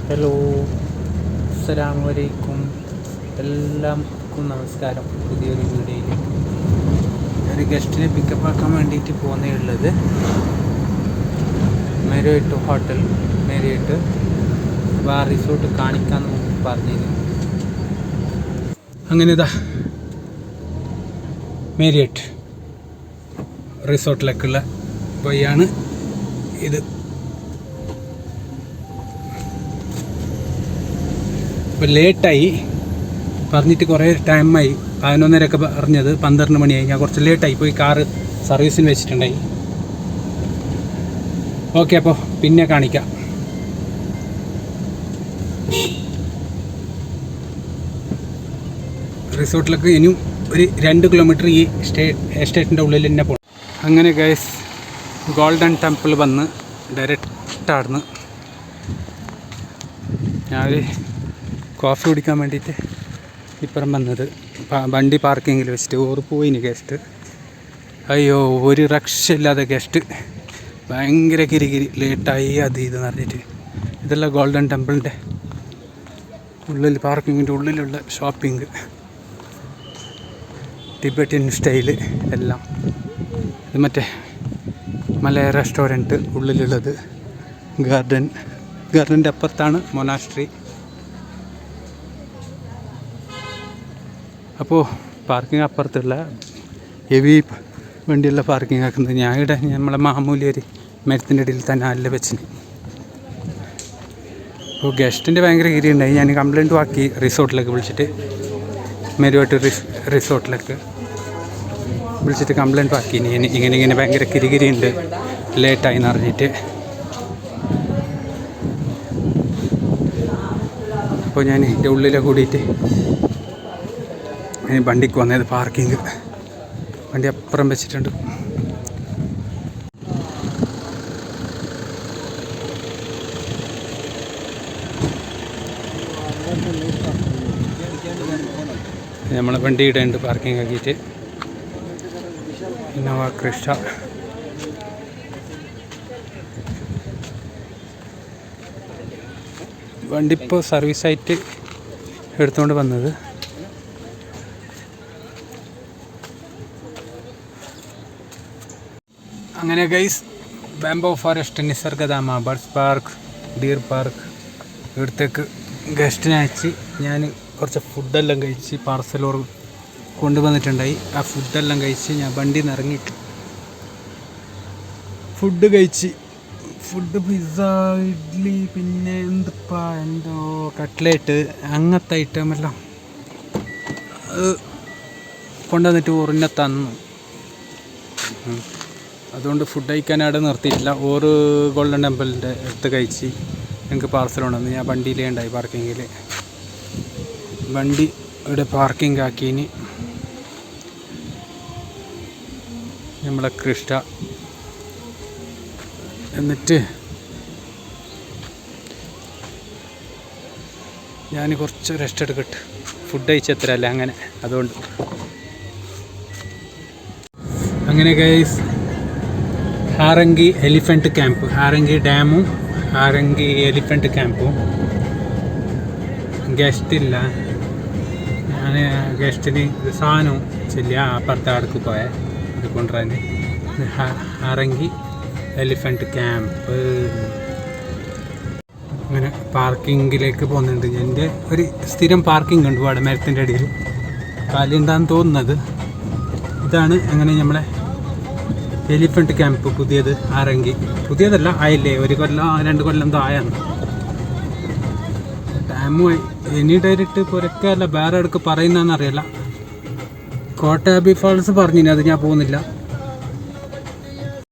Hello, അസ്സലാമു അലൈക്കും. എല്ലാവർക്കും നമസ്കാരം. പുതിയൊരു വീഡിയോയിൽ ഒരു ഗസ്റ്റിനെ പിക്കപ്പ് ആക്കാൻ വേണ്ടിയിട്ട് പോകുന്നേ ഉള്ളത്. മെരിയറ്റ് ഹോട്ടൽ, മെരിയറ്റ് റിസോർട്ട് കാണിക്കാമെന്ന് പറഞ്ഞിരുന്നു. അങ്ങനെ ഇതാ മെരിയറ്റ് റിസോർട്ടിലേക്കുള്ള വഴിയാണ് ഇത്. ഇപ്പോൾ ലേറ്റായി, പറഞ്ഞിട്ട് കുറേ ടൈമായി. 11:30 പറഞ്ഞത് 12 മണിയായി. ഞാൻ കുറച്ച് ലേറ്റായി പോയി, കാറ് സർവീസിന് വെച്ചിട്ടുണ്ടായി. ഓക്കെ, അപ്പോൾ പിന്നെ കാണിക്കാം. റിസോർട്ടിലേക്ക് ഇനിയും ഒരു 2 കിലോമീറ്റർ ഈ എസ്റ്റേറ്റിൻ്റെ ഉള്ളിൽ തന്നെ പോകണം. അങ്ങനെ ഗൈസ്, ഗോൾഡൻ ടെമ്പിൾ വന്ന് ഡയറക്റ്റായിരുന്നു. ഞാനൊരു കോഫി കുടിക്കാൻ വേണ്ടിയിട്ട് ഇപ്പുറം വന്നത്. വണ്ടി പാർക്കിങ്ങിൽ വെച്ചിട്ട് പോയിന് ഗസ്റ്റ്. അയ്യോ, ഒരു രക്ഷയില്ലാതെ ഗസ്റ്റ്. ഭയങ്കര കിരികിരി, ലേറ്റായി അത് ഇതെന്ന് പറഞ്ഞിട്ട്. ഇതെല്ലാം ഗോൾഡൻ ടെമ്പിളിൻ്റെ ഉള്ളിൽ, പാർക്കിങ്ങിൻ്റെ ഉള്ളിലുള്ള ഷോപ്പിംഗ്, ടിബറ്റൻ സ്റ്റൈല് എല്ലാം. ഇത് മറ്റേ മലയ റെസ്റ്റോറൻറ്റ് ഉള്ളിലുള്ളത്. ഗാർഡൻ്റെ അപ്പുറത്താണ് മൊനാസ്ട്രി. അപ്പോൾ പാർക്കിംഗ് അപ്പുറത്തുള്ള ഹെവി വണ്ടിയുള്ള പാർക്കിംഗ് ആക്കുന്നത്. ഞാൻ ഇവിടെ നമ്മളെ മാമൂലി ഒരു മരത്തിൻ്റെ ഇടയിൽ തന്നെ അല്ല വെച്ചിന്. അപ്പോൾ ഗസ്റ്റിൻ്റെ ഭയങ്കര കിരി ഉണ്ടായി. ഞാൻ കംപ്ലയിൻറ്റ് ആക്കി റിസോർട്ടിലേക്ക് വിളിച്ചിട്ട്, മെരിയറ്റ് റിസോർട്ടിലേക്ക് വിളിച്ചിട്ട് കംപ്ലയിൻറ്റ് ആക്കി. ഇങ്ങനെ ഭയങ്കര കിരികിരി ഉണ്ട്, ലേറ്റായി എന്ന് പറഞ്ഞിട്ട്. അപ്പോൾ ഞാൻ ഇതിൻ്റെ ഉള്ളിലെ കൂടിയിട്ട് വണ്ടിക്ക് വന്നത്. പാർക്കിങ് വണ്ടി അപ്പുറം വെച്ചിട്ടുണ്ട്. നമ്മളെ വണ്ടി ഇടേണ്ട പാർക്കിംഗ് ആക്കിയിട്ട്. Innova Crysta. വണ്ടി ഇപ്പോൾ സർവീസായിട്ട് എടുത്തുകൊണ്ട് വന്നത്. അങ്ങനെ guys, bamboo forest, Nisargadhama, birds park, deer park ഇവിടത്തേക്ക് ഗസ്റ്റിനെ അയച്ച് ഞാൻ കുറച്ച് ഫുഡെല്ലാം കഴിച്ച് പാർസലോർ കൊണ്ടുവന്നിട്ടുണ്ടായി. ആ ഫുഡെല്ലാം കഴിച്ച് ഞാൻ വണ്ടിയിൽ നിന്ന് ഇറങ്ങിയിട്ട് ഫുഡ് കഴിച്ച്. ഫുഡ് പിസ്സ, ഇഡ്ഡലി, പിന്നെ എന്തോ കട്ട്ലേറ്റ്, അങ്ങനത്തെ ഐറ്റമെല്ലാം അത് കൊണ്ടുവന്നിട്ട് ഉറിഞ്ഞ തന്നു. അതുകൊണ്ട് ഫുഡ് കഴിക്കാൻ അവിടെ നിർത്തിയിട്ടില്ല. ഗോൾഡൻ ടെമ്പിളിൻ്റെ അടുത്ത് കഴിച്ച് ഞങ്ങൾക്ക് പാർസൽ കൊണ്ടുവന്ന്. ഞാൻ വണ്ടിയിലേ ഉണ്ടായി പാർക്കിങ്ങിൽ. വണ്ടി ഇവിടെ പാർക്കിംഗ് ആക്കിന്. നമ്മളെ ക്രിസ്റ്റ. എന്നിട്ട് ഞാൻ കുറച്ച് റെസ്റ്റ് എടുക്കട്ടെ. ഫുഡ് കഴിച്ചത്രല്ല അങ്ങനെ, അതുകൊണ്ട്. അങ്ങനെ ഗൈസ്, ഹാരംഗി എലിഫൻറ്റ് ക്യാമ്പ്, ഹാരംഗി ഡാമും ഹാരംഗി എലിഫൻറ്റ് ക്യാമ്പും. ഗസ്റ്റില്ല. ഞാൻ ഗസ്റ്റിന് സാധനവും ചെല്ലിയ അപ്പുറത്തെ അടുക്ക് പോയാൽ ഇത് കൊണ്ടുവരാൻ. ഹാരംഗി എലിഫൻറ്റ് ക്യാമ്പ്. അങ്ങനെ പാർക്കിങ്ങിലേക്ക് പോകുന്നുണ്ട്. എൻ്റെ ഒരു സ്ഥിരം പാർക്കിംഗ് ഉണ്ട് അവിടെ മരത്തിൻ്റെ അടിയിൽ. കാലുണ്ടാന്ന് തോന്നുന്നത് ഇതാണ്. അങ്ങനെ നമ്മളെ എലിഫൻറ്റ് ക്യാമ്പ് പുതിയത് ഹാരംഗി. പുതിയതല്ല, ആയില്ലേ, 1 കൊല്ലം 2 കൊല്ലം എന്തോ ആയാണ്. ഡാമുമായി ഇനി ഡയറക്റ്റ് പുരക്കല്ല, വേറെ അടുക്ക് പറയുന്നതെന്നറിയില്ല. കോട്ടാബി ഫാൾസ് പറഞ്ഞിന്, അത് ഞാൻ പോകുന്നില്ല.